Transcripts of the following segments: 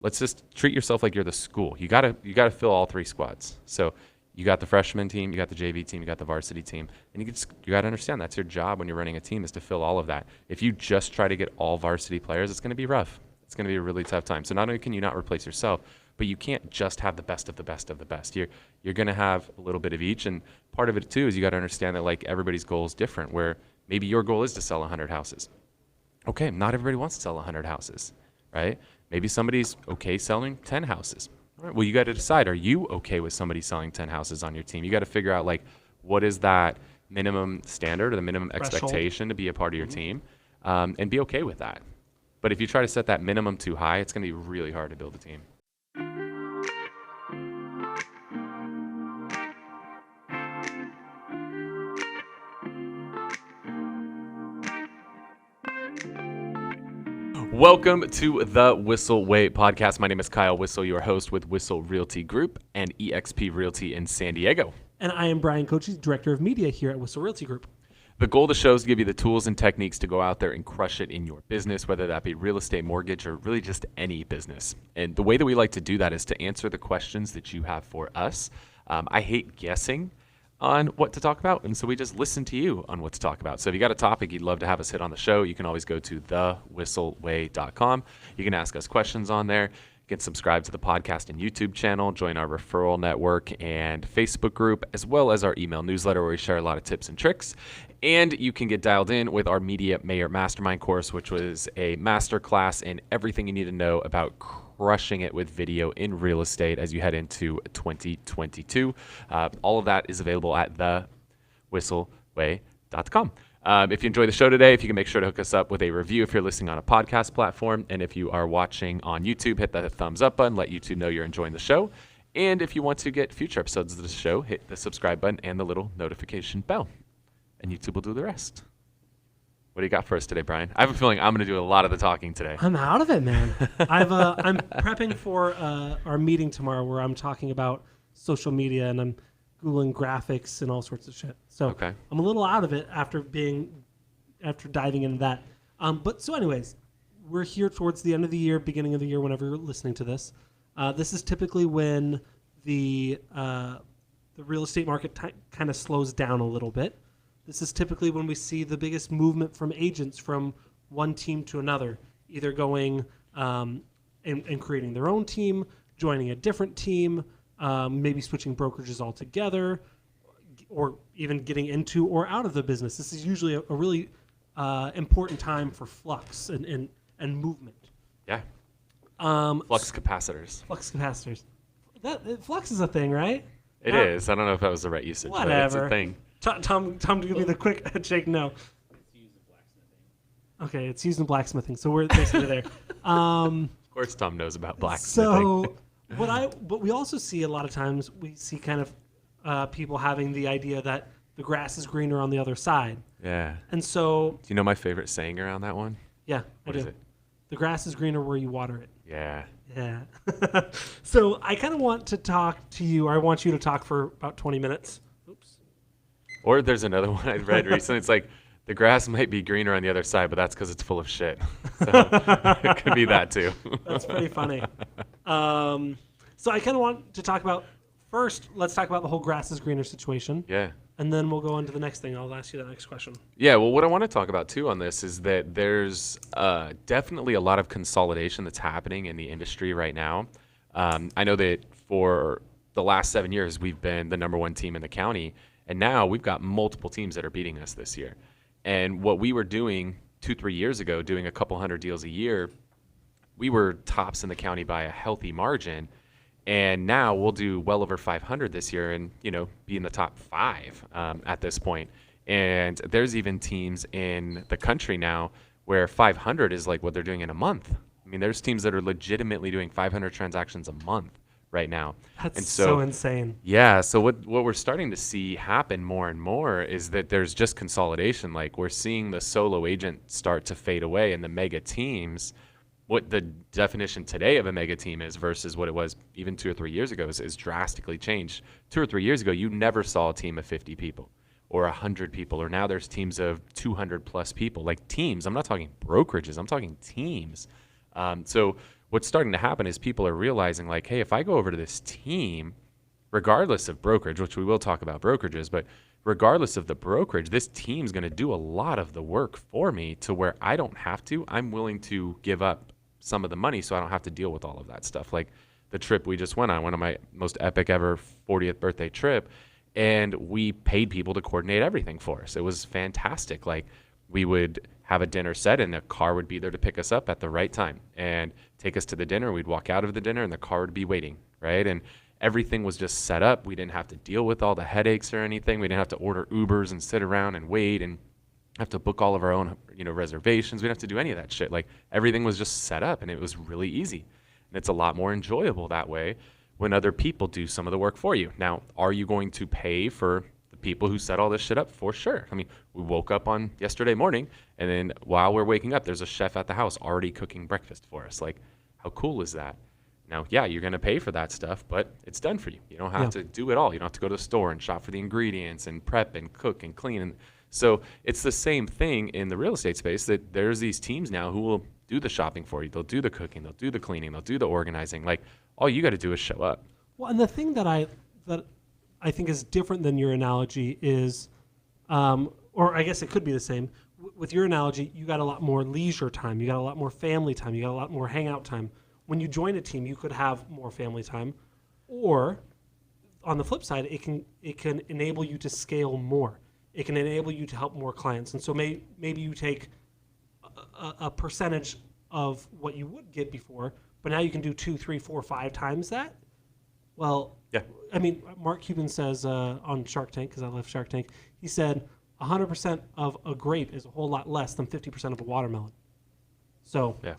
let's just treat yourself like you're the school. You gotta fill all three squads. So you got the freshman team, you got the JV team, you got the varsity team, and you got to understand that's your job when you're running a team is to fill all of that. If you just try to get all varsity players, it's going to be rough. It's going to be a really tough time. So not only can you not replace yourself, but you can't just have the best of the best of the best. You're going to have a little bit of each, and part of it too is you got to understand that like everybody's goal is different. Where maybe your goal is to sell 100 houses. Okay, not everybody wants to sell 100 houses, right? Maybe somebody's okay selling 10 houses. All right, well, you got to decide, are you okay with somebody selling 10 houses on your team? You got to figure out, like, what is that minimum standard or the minimum expectation to be a part of your team, and be okay with that. But if you try to set that minimum too high, it's going to be really hard to build a team. Welcome to the Whissel Way Podcast. My name is Kyle Whissel, your host with Whissel Realty Group and eXp Realty in San Diego. And I am Bryan, Koci, Director of Media here at Whissel Realty Group. The goal of the show is to give you the tools and techniques to go out there and crush it in your business, whether that be real estate, mortgage, or really just any business. And the way that we like to do that is to answer the questions that you have for us. I hate guessing on what to talk about, and so we just listen to you on what to talk about. So if you got a topic you'd love to have us hit on the show, you can always go to thewhisselway.com. You can ask us questions on there. You can subscribe to the podcast and YouTube channel, join our referral network and Facebook group, as well as our email newsletter where we share a lot of tips and tricks. And you can get dialed in with our Media Mayor Mastermind course, which was a masterclass in everything you need to know about crushing it with video in real estate as you head into 2022. All of that is available at thewhisselway.com. If you enjoy the show today, if you can make sure to hook us up with a review if you're listening on a podcast platform. And if you are watching on YouTube, hit that thumbs up button, let YouTube know you're enjoying the show. And if you want to get future episodes of the show, hit the subscribe button and the little notification bell. And YouTube will do the rest. What do you got for us today, Bryan? I have a feeling I'm going to do a lot of the talking today. I'm out of it, man. I'm prepping for our meeting tomorrow where I'm talking about social media and I'm Googling graphics and all sorts of shit. So okay. I'm a little out of it after diving into that. But anyways, we're here towards the end of the year, beginning of the year, whenever you're listening to this. This is typically when the real estate market kind of slows down a little bit. This is typically when we see the biggest movement from agents from one team to another, either going and creating their own team, joining a different team, maybe switching brokerages altogether, or even getting into or out of the business. This is usually a really important time for flux and movement. Yeah. Flux capacitors. Flux capacitors. Flux is a thing, right? It is. I don't know if that was the right usage. Whatever. But it's a thing. Tom, give me the quick head shake. No. It's used in blacksmithing. Okay, it's used in blacksmithing, so we're basically there. Of course, Tom knows about blacksmithing. So, what we also see a lot of times, we see kind of people having the idea that the grass is greener on the other side. Yeah. And so. Do you know my favorite saying around that one? Yeah, What is it? The grass is greener where you water it. Yeah. Yeah. So I kind of want to talk to you, or I want you to talk for about 20 minutes. Oops. Or there's another one I read recently. It's like, the grass might be greener on the other side, but that's because it's full of shit. So it could be that too. That's pretty funny. So I kind of want to talk about, first, let's talk about the whole grass is greener situation. Yeah. And then we'll go on to the next thing. I'll ask you the next question. Yeah, well, what I want to talk about too on this is that there's definitely a lot of consolidation that's happening in the industry right now. I know that for the last 7 years, we've been the number one team in the county. And now we've got multiple teams that are beating us this year. And what we were doing 2-3 years ago, doing a couple hundred deals a year, we were tops in the county by a healthy margin. And now we'll do well over 500 this year and, be in the top 5 at this point. And there's even teams in the country now where 500 is like what they're doing in a month. I mean, there's teams that are legitimately doing 500 transactions a month right now. That's so insane. Yeah. So what we're starting to see happen more and more is that there's just consolidation. Like we're seeing the solo agent start to fade away and the mega teams. What the definition today of a mega team is versus what it was even 2 or 3 years ago is drastically changed. 2 or 3 years ago, you never saw a team of 50 people or 100 people, or now there's teams of 200 plus people. Like teams, I'm not talking brokerages, I'm talking teams. So what's starting to happen is people are realizing like, hey, if I go over to this team, regardless of brokerage, which we will talk about brokerages, but regardless of the brokerage, this team's going to do a lot of the work for me to where I don't have to. I'm willing to give up some of the money so I don't have to deal with all of that stuff. Like the trip we just went on, one of my most epic ever 40th birthday trip, and we paid people to coordinate everything for us. It was fantastic. Like we would have a dinner set and the car would be there to pick us up at the right time and take us to the dinner. We'd walk out of the dinner and the car would be waiting, right? And everything was just set up. We didn't have to deal with all the headaches or anything. We didn't have to order Ubers and sit around and wait and have to book all of our own, reservations. We didn't have to do any of that shit. Like everything was just set up and it was really easy. And it's a lot more enjoyable that way when other people do some of the work for you. Now, are you going to pay for the people who set all this shit up? For sure. I mean, we woke up on yesterday morning and then while we're waking up, there's a chef at the house already cooking breakfast for us. Like, how cool is that? Now, yeah, you're going to pay for that stuff, but it's done for you. You don't have to do it all. You don't have to go to the store and shop for the ingredients and prep and cook and clean. And so it's the same thing in the real estate space that there's these teams now who will do the shopping for you. They'll do the cooking. They'll do the cleaning. They'll do the organizing. Like all you got to do is show up. Well, and the thing that I think is different than your analogy is, or I guess it could be the same. With your analogy, you got a lot more leisure time. You got a lot more family time. You got a lot more hangout time. When you join a team, you could have more family time, or on the flip side, it can enable you to scale more. It can enable you to help more clients. And so maybe you take a percentage of what you would get before, but now you can do 2, 3, 4, 5 times that. Well, yeah. I mean, Mark Cuban says on Shark Tank, because I love Shark Tank, he said 100% of a grape is a whole lot less than 50% of a watermelon. So, yeah.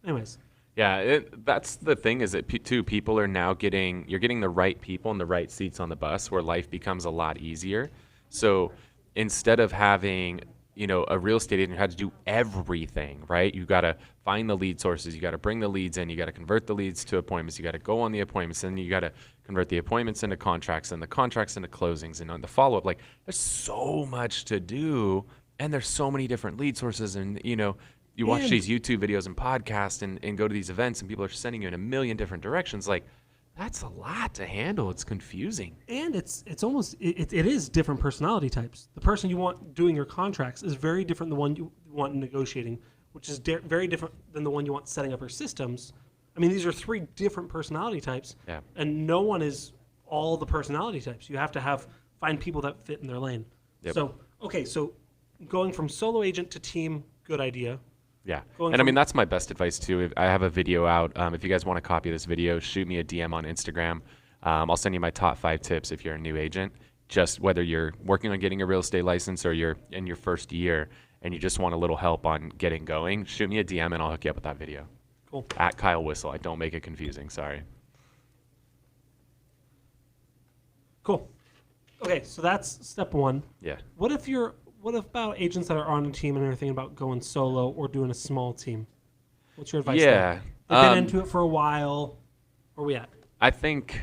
Anyways. Yeah, that's the thing is that, people are now you're getting the right people in the right seats on the bus where life becomes a lot easier. So instead of having, a real estate agent who had to do everything, right? You got to find the lead sources. You got to bring the leads in. You got to convert the leads to appointments. You got to go on the appointments. And you got to convert the appointments into contracts and the contracts into closings and on the follow-up. Like there's so much to do and there's so many different lead sources and, you watch these YouTube videos and podcasts and go to these events and people are sending you in a million different directions. Like that's a lot to handle. It's confusing. And it's almost, it is different personality types. The person you want doing your contracts is very different than the one you want negotiating, which is very different than the one you want setting up your systems. I mean, these are 3 different personality types and no one is all the personality types. You have to find people that fit in their lane. Yep. So going from solo agent to team, good idea. Yeah. And I mean, that's my best advice too. I have a video out. If you guys want a copy of this video, shoot me a DM on Instagram. I'll send you my top 5 tips if you're a new agent, just whether you're working on getting a real estate license or you're in your first year and you just want a little help on getting going, shoot me a DM and I'll hook you up with that video. Cool. At Kyle Whissel. I don't make it confusing. Sorry. Cool. Okay. So that's step 1. Yeah. What about agents that are on a team and are thinking about going solo or doing a small team? What's your advice there? They've been into it for a while. Where are we at? I think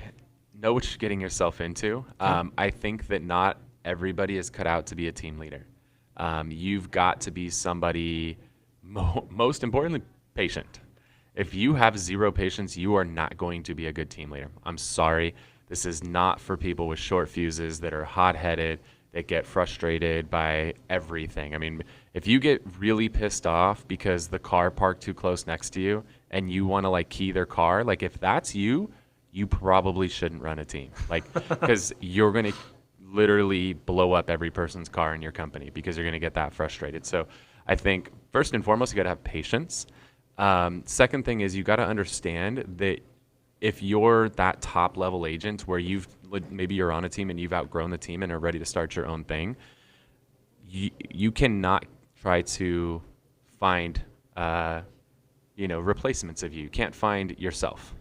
know what you're getting yourself into. Okay. I think that not everybody is cut out to be a team leader. You've got to be somebody, most importantly, patient. If you have 0 patience, you are not going to be a good team leader. I'm sorry. This is not for people with short fuses that are hot-headed, that get frustrated by everything. I mean, if you get really pissed off because the car parked too close next to you and you want to key their car, if that's you probably shouldn't run a team. Because you're going to literally blow up every person's car in your company because you're going to get that frustrated. So I think first and foremost, you got to have patience. Second thing is you got to understand that if you're that top level agent where maybe you're on a team and you've outgrown the team and are ready to start your own thing, you cannot try to find replacements of you. You can't find yourself.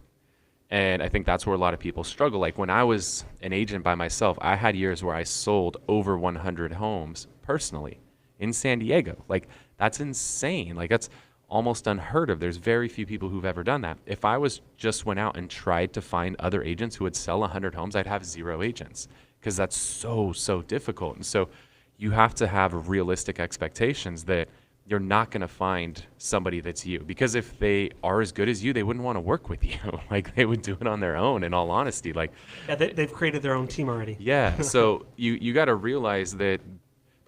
And I think that's where a lot of people struggle. Like when I was an agent by myself, I had years where I sold over 100 homes personally in San Diego. That's insane. That's almost unheard of. There's very few people who've ever done that. If I just went out and tried to find other agents who would sell 100 homes, I'd have 0 agents because that's so difficult. And so you have to have realistic expectations that you're not going to find somebody that's you, because if they are as good as you, they wouldn't want to work with you. Like, they would do it on their own, in all honesty. Like, yeah, they've created their own team already. Yeah. So you got to realize that,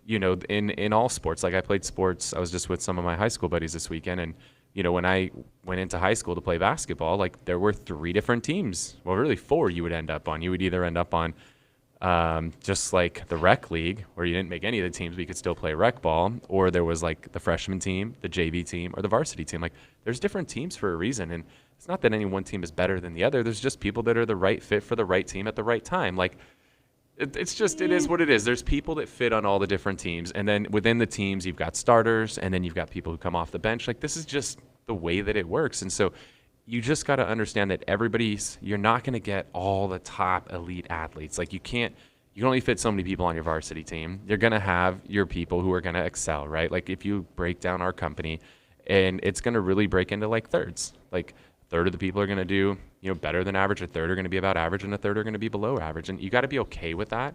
in all sports, like I played sports. I was just with some of my high school buddies this weekend. And, when I went into high school to play basketball, like, there were 3 different teams. Well, really 4 you would end up on. You would either end up on just like the rec league, where you didn't make any of the teams, but you could still play rec ball, or there was like the freshman team, the JV team, or the varsity team. Like, there's different teams for a reason. And it's not that any one team is better than the other. There's just people that are the right fit for the right team at the right time. Like, it is what it is. There's people that fit on all the different teams. And then within the teams, you've got starters, and then you've got people who come off the bench. Like, this is just the way that it works. And so you just got to understand that you're not going to get all the top elite athletes. Like, you can only fit so many people on your varsity team. You're going to have your people who are going to excel, right? Like, if you break down our company, and it's going to really break into like thirds. Like, a third of the people are going to do, better than average. A third are going to be about average, and a third are going to be below average. And you got to be okay with that.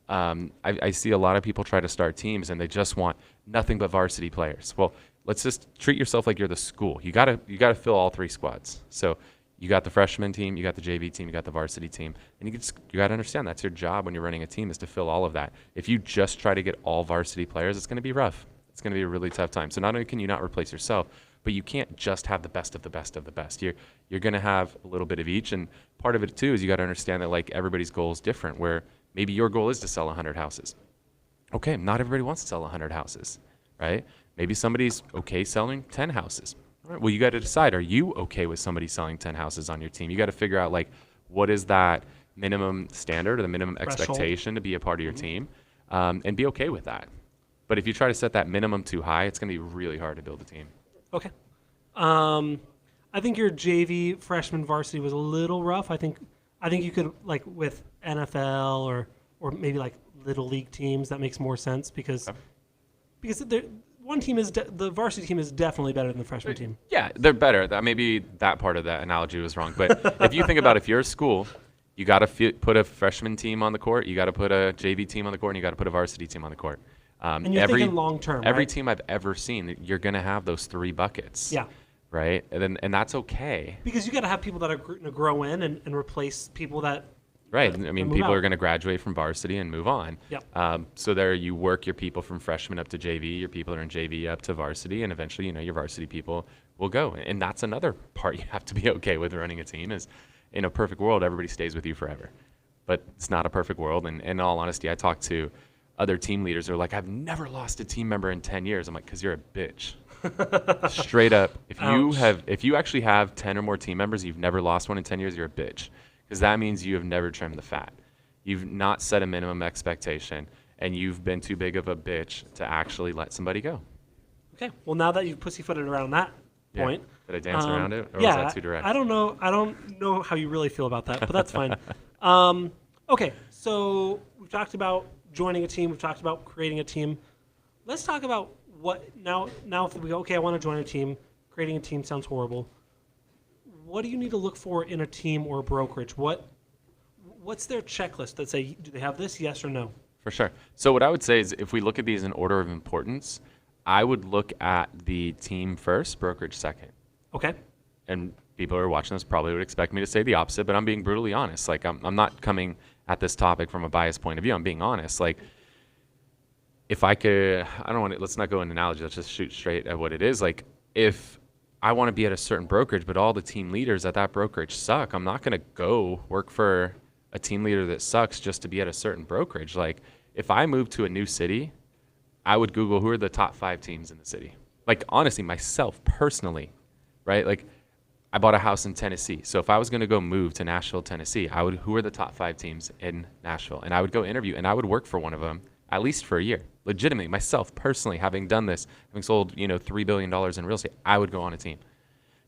I see a lot of people try to start teams, and they just want nothing but varsity players. Well, let's just treat yourself like you're the school. You got to fill all 3 squads. So you got the freshman team, you got the JV team, you got the varsity team, and you got to understand that's your job when you're running a team, is to fill all of that. If you just try to get all varsity players, it's going to be rough. It's going to be a really tough time. So not only can you not replace yourself, but you can't just have the best of the best of the best. You're going to have a little bit of each, and part of it too is you got to understand that, like, everybody's goal is different. Where maybe your goal is to sell 100 houses. Okay, not everybody wants to sell 100 houses, right? Maybe somebody's okay selling 10 houses. All right, well, you got to decide, are you okay with somebody selling 10 houses on your team? You got to figure out, like, what is that minimum standard or the minimum expectation to be a part of your team, and be okay with that. But if you try to set that minimum too high, it's going to be really hard to build a team. Okay. I think your JV freshman varsity was a little rough. I think you could, like, with NFL or maybe like little league teams, that makes more sense because one team the varsity team is definitely better than the freshman team. Yeah, they're better. Maybe that part of that analogy was wrong. But if you think about, if you're a school, you got to put a freshman team on the court, you got to put a JV team on the court, and you got to put a varsity team on the court. And you're thinking long term. Every right? team I've ever seen, you're going to have those 3 buckets. Yeah. Right? And that's okay. Because you got to have people that are going to grow in and replace people that. Right. I mean, people out. are going to graduate from varsity and move on. Yep. So there you work your people from freshman up to JV, your people are in JV up to varsity, and eventually, your varsity people will go. And that's another part you have to be okay with running a team is, in a perfect world, everybody stays with you forever. But it's not a perfect world. And in all honesty, I talk to other team leaders who are like, I've never lost a team member in 10 years. I'm like, because you're a bitch. Straight up. If you actually have 10 or more team members, you've never lost one in 10 years, you're a bitch. Because that means you have never trimmed the fat. You've not set a minimum expectation, and you've been too big of a bitch to actually let somebody go. Okay. Well, now that you've pussyfooted around that point. Did I dance around it, or was that too direct? I don't know how you really feel about that, but that's fine. Okay. So we've talked about joining a team. We've talked about creating a team. Let's talk about now if we go, okay, I want to join a team. Creating a team sounds horrible. What do you need to look for in a team or a brokerage? What's their checklist that say, do they have this, yes or no? For sure. So what I would say is, if we look at these in order of importance, I would look at the team first, brokerage second. Okay. And people who are watching this probably would expect me to say the opposite, but I'm being brutally honest. Like, I'm not coming at this topic from a biased point of view. I'm being honest. Like, if I could, let's not go into analogy. Let's just shoot straight at what it is. Like, if I want to be at a certain brokerage, but all the team leaders at that brokerage suck, I'm not going to go work for a team leader that sucks just to be at a certain brokerage. Like, if I moved to a new city, I would Google who are the top 5 teams in the city. Like, honestly, myself personally, right? Like, I bought a house in Tennessee. So if I was going to go move to Nashville, Tennessee, who are the top 5 teams in Nashville? And I would go interview, and I would work for one of them at least for a year. Legitimately, myself personally, having done this, having sold, $3 billion in real estate, I would go on a team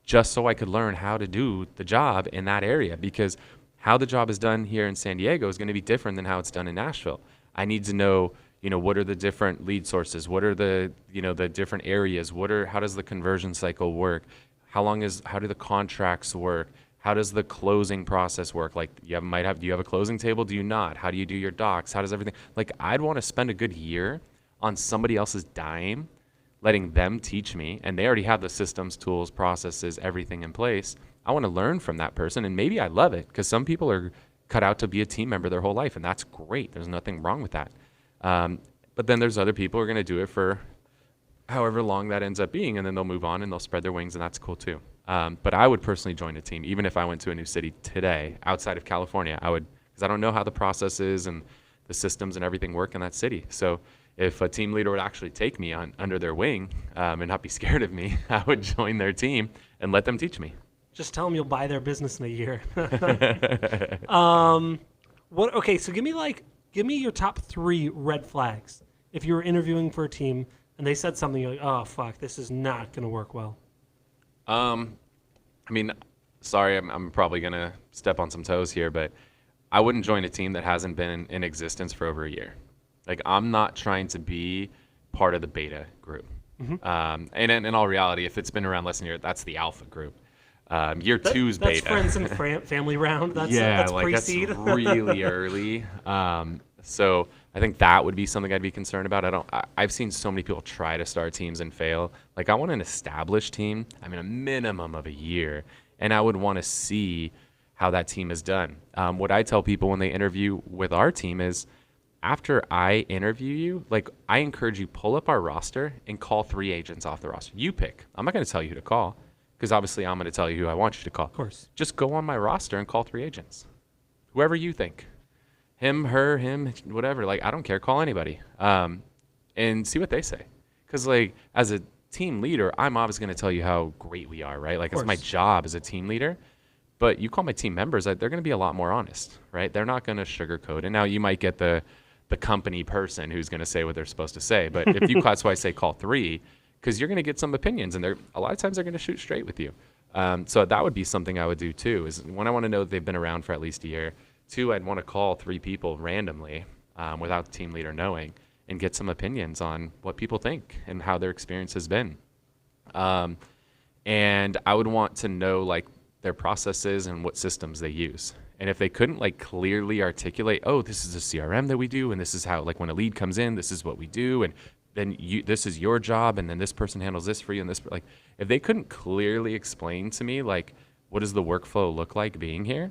just so I could learn how to do the job in that area, because how the job is done here in San Diego is going to be different than how it's done in Nashville. I need to know, what are the different lead sources? What are the, the different areas? How does the conversion cycle work? How do the contracts work? How does the closing process work? Like, do you have a closing table? Do you not? How do you do your docs? How does everything? Like, I'd want to spend a good year on somebody else's dime, letting them teach me, and they already have the systems, tools, processes, everything in place. I want to learn from that person, and maybe I love it because some people are cut out to be a team member their whole life, and that's great. There's nothing wrong with that. But then there's other people who are going to do it for however long that ends up being, and then they'll move on and they'll spread their wings, and that's cool too. But I would personally join a team, even if I went to a new city today outside of California. I would, because I don't know how the processes and the systems and everything work in that city. So if a team leader would actually take me on under their wing and not be scared of me, I would join their team and let them teach me. Just tell them you'll buy their business in a year. Okay, so give me your top 3 red flags. If you were interviewing for a team and they said something, you're like, oh, fuck, this is not going to work well. I mean, sorry, I'm probably going to step on some toes here, but I wouldn't join a team that hasn't been in existence for over a year. Like, I'm not trying to be part of the beta group. Mm-hmm. And in all reality, if it's been around less than a year, that's the alpha group. Year 2's beta. That's friends and family round. That's pre-seed. That's really early. So I think that would be something I'd be concerned about. I've seen so many people try to start teams and fail. Like, I want an established team. I mean, a minimum of a year, and I would want to see how that team is done. What I tell people when they interview with our team is, after I interview you, like, I encourage you, pull up our roster and call 3 agents off the roster. You pick. I'm not going to tell you who to call, because obviously I'm going to tell you who I want you to call. Of course. Just go on my roster and call 3 agents. Whoever you think. Him, her, him, whatever. Like, I don't care. Call anybody. And see what they say. Because, like, as a team leader, I'm obviously going to tell you how great we are, right? Like, it's my job as a team leader. But you call my team members, they're going to be a lot more honest, right? They're not going to sugarcoat it. Now, you might get the company person who's going to say what they're supposed to say. But if you, that's why I say call 3, because you're going to get some opinions, and a lot of times they're going to shoot straight with you. So that would be something I would do too, is when I want to know that they've been around for at least a year. 2, I'd want to call 3 people randomly without the team leader knowing, and get some opinions on what people think and how their experience has been. And I would want to know, like, their processes and what systems they use. And if they couldn't, like, clearly articulate, oh, this is a CRM that we do, and this is how, like, when a lead comes in, this is what we do, and then this is your job, and then this person handles this for you, and this, like, if they couldn't clearly explain to me, like, what does the workflow look like being here,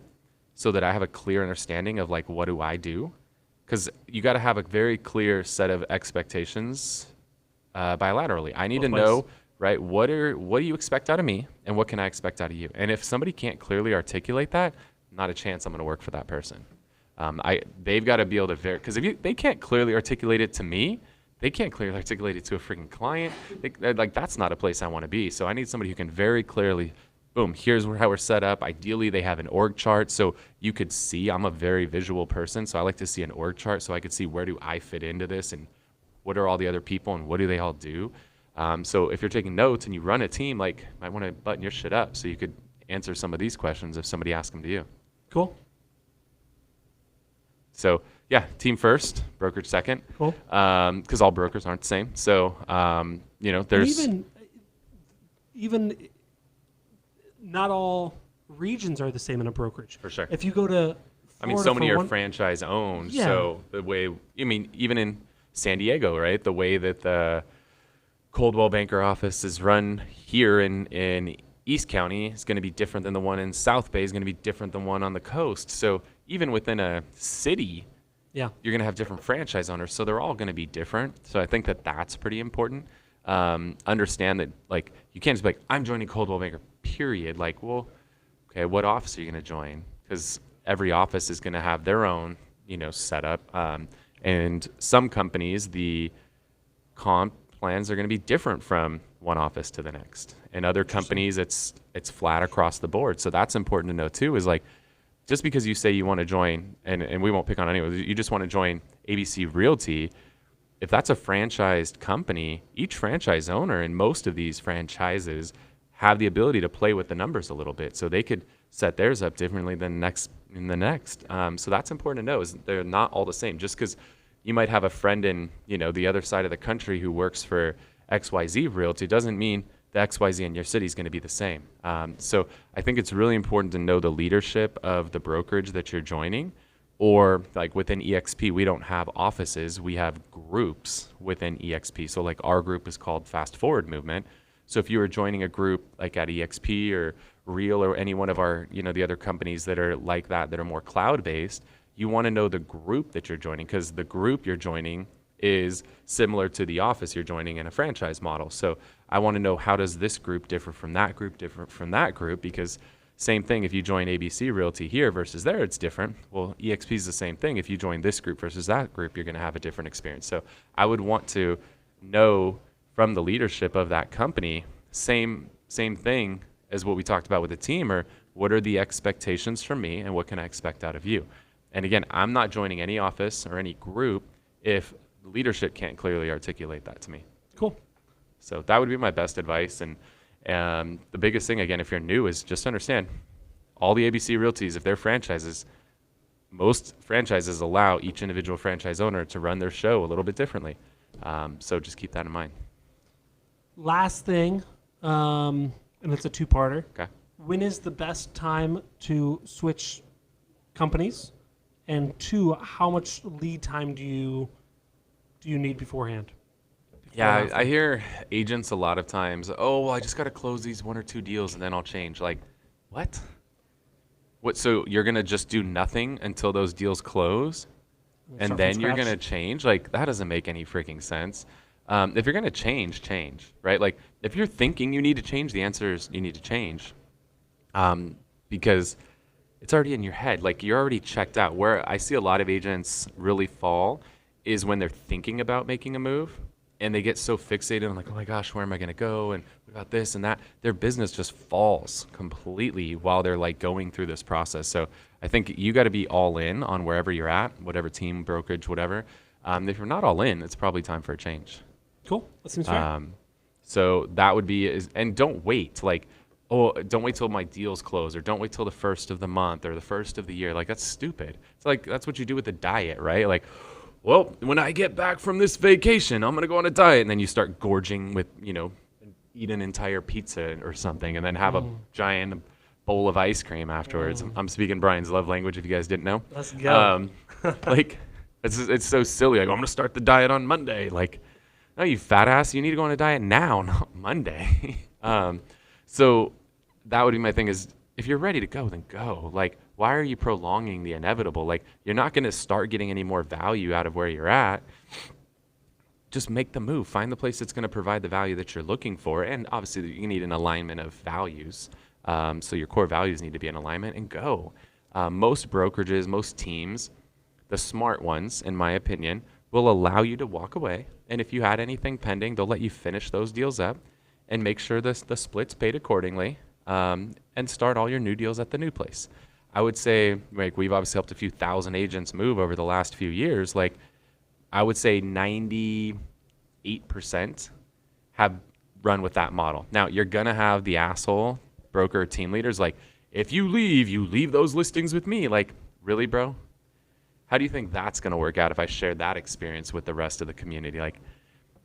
so that I have a clear understanding of, like, what do I do? Because you got to have a very clear set of expectations bilaterally. I need to know, right, what do you expect out of me, and what can I expect out of you? And if somebody can't clearly articulate that, not a chance I'm going to work for that person. They've got to be able to because if they can't clearly articulate it to me, they can't clearly articulate it to a freaking client. Like, that's not a place I want to be. So I need somebody who can very clearly, boom, here's how we're set up. Ideally, they have an org chart, so you could see. I'm a very visual person, so I like to see an org chart so I could see where do I fit into this, and what are all the other people, and what do they all do. So if you're taking notes and you run a team, like, you might want to button your shit up so you could answer some of these questions if somebody asks them to you. Cool. So, yeah, team first, brokerage second. Cool. Because all brokers aren't the same. So, there's... Even not all regions are the same in a brokerage. For sure. If you go to Florida, so many are franchise owned. Yeah. So the way, even in San Diego, right, the way that the Coldwell Banker office is run here in East County is going to be different than the one in South Bay, is going to be different than one on the coast. So even within a city, you're going to have different franchise owners. So they're all going to be different. So I think that that's pretty important. Understand that, like, you can't just be like, I'm joining Coldwell Banker, period. Like, well, okay, what office are you going to join? Because every office is going to have their own, setup. And some companies, the comp plans are going to be different from one office to the next. And other companies, it's flat across the board. So that's important to know too, is like, just because you say you want to join, and we won't pick on anyone, you just want to join ABC Realty, if that's a franchised company, each franchise owner in most of these franchises have the ability to play with the numbers a little bit. So they could set theirs up differently than the next. So that's important to know, is they're not all the same. Just because you might have a friend in, the other side of the country who works for XYZ Realty doesn't mean the XYZ in your city is going to be the same. So I think it's really important to know the leadership of the brokerage that you're joining, Or like within EXP, we don't have offices, we have groups within EXP. So like our group is called Fast Forward Movement. So if you were joining a group like at EXP or Real or any one of our, the other companies that are like that are more cloud-based, you want to know the group that you're joining, because the group you're joining is similar to the office you're joining in a franchise model. So I want to know, how does this group differ from that group, because same thing, if you join ABC Realty here versus there, it's different. Well, EXP is the same thing. If you join this group versus that group, you're going to have a different experience. So I would want to know from the leadership of that company, same thing as what we talked about with the team, or what are the expectations from me and what can I expect out of you? And again, I'm not joining any office or any group if leadership can't clearly articulate that to me. Cool. So that would be my best advice. And the biggest thing, again, if you're new, is just understand all the ABC Realties, if they're franchises, most franchises allow each individual franchise owner to run their show a little bit differently. So just keep that in mind. Last thing, and it's a two-parter. Okay. When is the best time to switch companies? And two, how much lead time do you need beforehand? Yeah, I hear agents a lot of times, oh, well, I just got to close these 1 or 2 deals and then I'll change. Like, what? So you're going to just do nothing until those deals close and then you're going to change? Like, that doesn't make any freaking sense. If you're going to change, right? Like, if you're thinking you need to change, the answer is you need to change, because it's already in your head. Like, you're already checked out. Where I see a lot of agents really fall is when they're thinking about making a move and they get so fixated on like, oh my gosh, where am I going to go? And what about this and that? Their business just falls completely while they're like going through this process. So I think you got to be all in on wherever you're at, whatever team, brokerage, whatever. If you're not all in, it's probably time for a change. Cool. That seems fair. So that would be, and don't wait. Like, oh, don't wait till my deals close, or don't wait till the first of the month or the first of the year. Like, that's stupid. It's like, that's what you do with the diet, right? Like, well, when I get back from this vacation, I'm going to go on a diet. And then you start gorging with, eat an entire pizza or something and then have a giant bowl of ice cream afterwards. I'm speaking Bryan's love language if you guys didn't know. Let's go. Like, it's so silly. Like, I'm going to start the diet on Monday. Like, no, you fat ass, you need to go on a diet now, not Monday. So that would be my thing is, if you're ready to go, then go. Like, why are you prolonging the inevitable? Like, you're not going to start getting any more value out of where you're at. Just make the move. Find the place that's going to provide the value that you're looking for. And obviously, you need an alignment of values. So your core values need to be in alignment, and go. Most brokerages, most teams, the smart ones, in my opinion, will allow you to walk away. And if you had anything pending, they'll let you finish those deals up and make sure the split's paid accordingly, and start all your new deals at the new place. I would say, like, we've obviously helped a few thousand agents move over the last few years. Like, I would say 98% have run with that model. Now, you're going to have the asshole broker team leaders like, if you leave those listings with me. Like, really, bro? How do you think that's going to work out if I share that experience with the rest of the community? Like,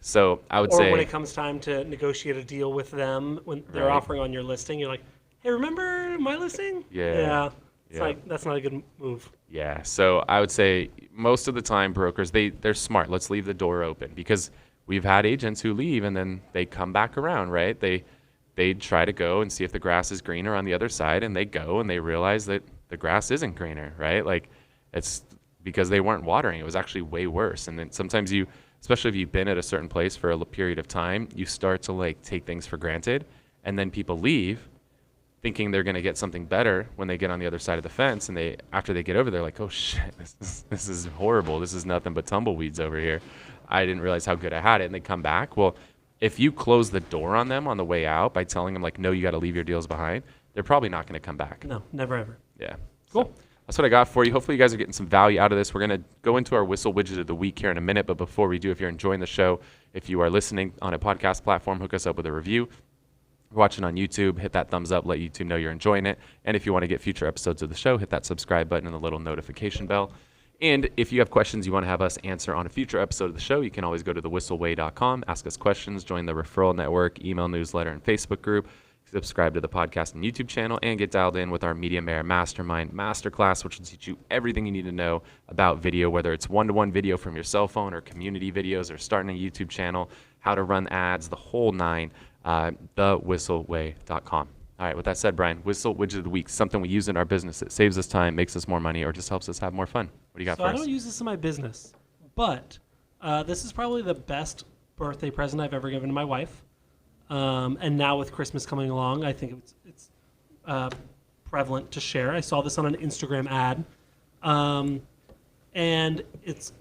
so I would say, or when it comes time to negotiate a deal with them, when they're offering on your listing, you're like, hey, remember my listing? Yeah. It's like, that's not a good move. Yeah. So I would say most of the time brokers, they're smart. Let's leave the door open, because we've had agents who leave and then they come back around, right? They try to go and see if the grass is greener on the other side, and they go and they realize that the grass isn't greener, right? Like, it's because they weren't watering. It was actually way worse. And then sometimes you, especially if you've been at a certain place for a period of time, you start to like take things for granted, and then people leave thinking they're going to get something better when they get on the other side of the fence, and after they get over, they're like, oh shit, this is horrible. This is nothing but tumbleweeds over here. I didn't realize how good I had it. And they come back. Well, if you close the door on them on the way out by telling them like, no, you got to leave your deals behind, they're probably not going to come back. No, never ever. Yeah. Cool. So that's what I got for you. Hopefully you guys are getting some value out of this. We're going to go into our Whissel widget of the week here in a minute. But before we do, if you're enjoying the show, if you are listening on a podcast platform, hook us up with a review. If you're watching on YouTube, hit that thumbs up, let YouTube know you're enjoying it. And if you want to get future episodes of the show, hit that subscribe button and the little notification bell. And if you have questions you want to have us answer on a future episode of the show, you can always go to thewhisselway.com, ask us questions, join the referral network, email newsletter, and Facebook group. subscribe to the podcast and YouTube channel, and get dialed in with our Media Mayor Mastermind Masterclass, which will teach you everything you need to know about video, whether it's one-to-one video from your cell phone or community videos or starting a YouTube channel, how to run ads, the whole nine, thewhisselway.com. All right, with that said, Bryan, Whissel Widget of the Week, something we use in our business that saves us time, makes us more money, or just helps us have more fun. What do you got for us? I don't use this in my business, but this is probably the best birthday present I've ever given to my wife. And now with Christmas coming along, I think it's prevalent to share. I saw this on an Instagram ad, and it's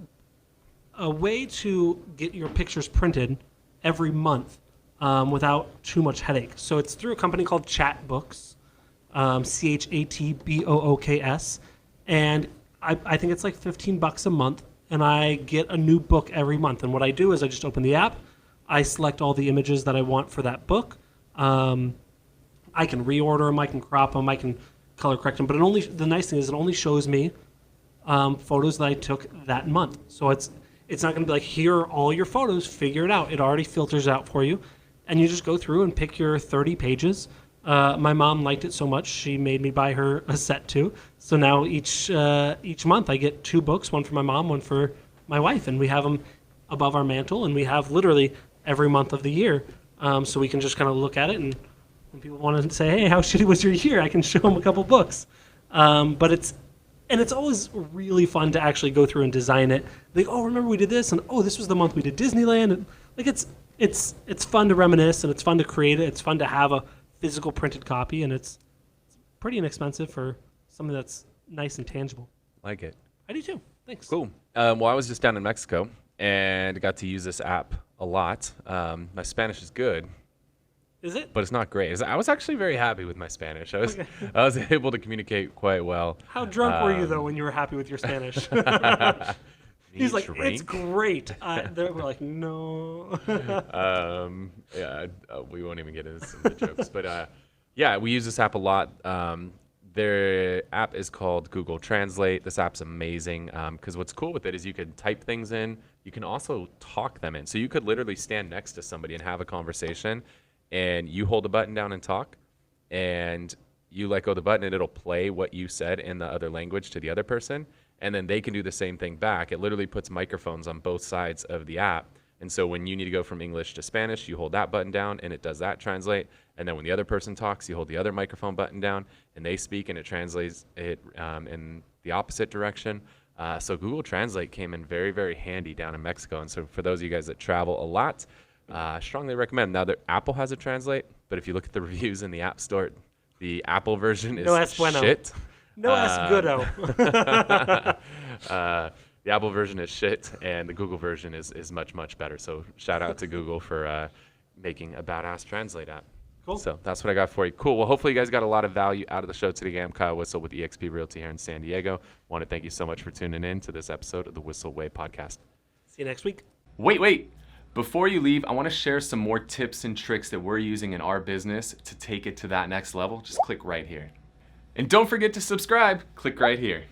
a way to get your pictures printed every month without too much headache. So it's through a company called Chatbooks, ChatBooks, and I think it's like $15 a month, and I get a new book every month. And what I do is I just open the app, I select all the images that I want for that book. I can reorder them, I can crop them, I can color correct them. But the nice thing is it only shows me photos that I took that month. So it's not going to be like, here are all your photos, figure it out. It already filters out for you. And you just go through and pick your 30 pages. My mom liked it so much, she made me buy her a set too. So now each month I get 2 books, one for my mom, one for my wife. And we have them above our mantle, and we have literally every month of the year. So we can just kind of look at it, and when people want to say, hey, how shitty was your year? I can show them a couple books. But it's always really fun to actually go through and design it. Like, oh, remember we did this, and oh, this was the month we did Disneyland. And like it's fun to reminisce, and it's fun to create it. It's fun to have a physical printed copy, and it's pretty inexpensive for something that's nice and tangible. Like it. I do too. Thanks. Cool. Well, I was just down in Mexico and got to use this app a lot. My Spanish is good. Is it? But it's not great. I was actually very happy with my Spanish. I was able to communicate quite well. How drunk were you, though, when you were happy with your Spanish? He's like, it's great. We're like, no. We won't even get into some of the jokes. But yeah, we use this app a lot. Their app is called Google Translate. This app's amazing because what's cool with it is you can type things in. You can also talk them in. So you could literally stand next to somebody and have a conversation, and you hold the button down and talk, and you let go of the button, and it'll play what you said in the other language to the other person, and then they can do the same thing back. It literally puts microphones on both sides of the app, and so when you need to go from English to Spanish, you hold that button down, and it does that translate, and then when the other person talks, you hold the other microphone button down, and they speak, and it translates it in the opposite direction. So Google Translate came in very, very handy down in Mexico, and so for those of you guys that travel a lot, strongly recommend. Now, Apple has a Translate, but if you look at the reviews in the App Store, the Apple version is shit. No es goodo. The Apple version is shit, and the Google version is much, much better. So shout out to Google for making a badass Translate app. Cool. So that's what I got for you. Cool. Well, hopefully you guys got a lot of value out of the show today. I'm Kyle Whissel with eXp Realty here in San Diego. Want to thank you so much for tuning in to this episode of the Whissel Way Podcast. See you next week. Wait. Before you leave, I want to share some more tips and tricks that we're using in our business to take it to that next level. Just click right here. And don't forget to subscribe. Click right here.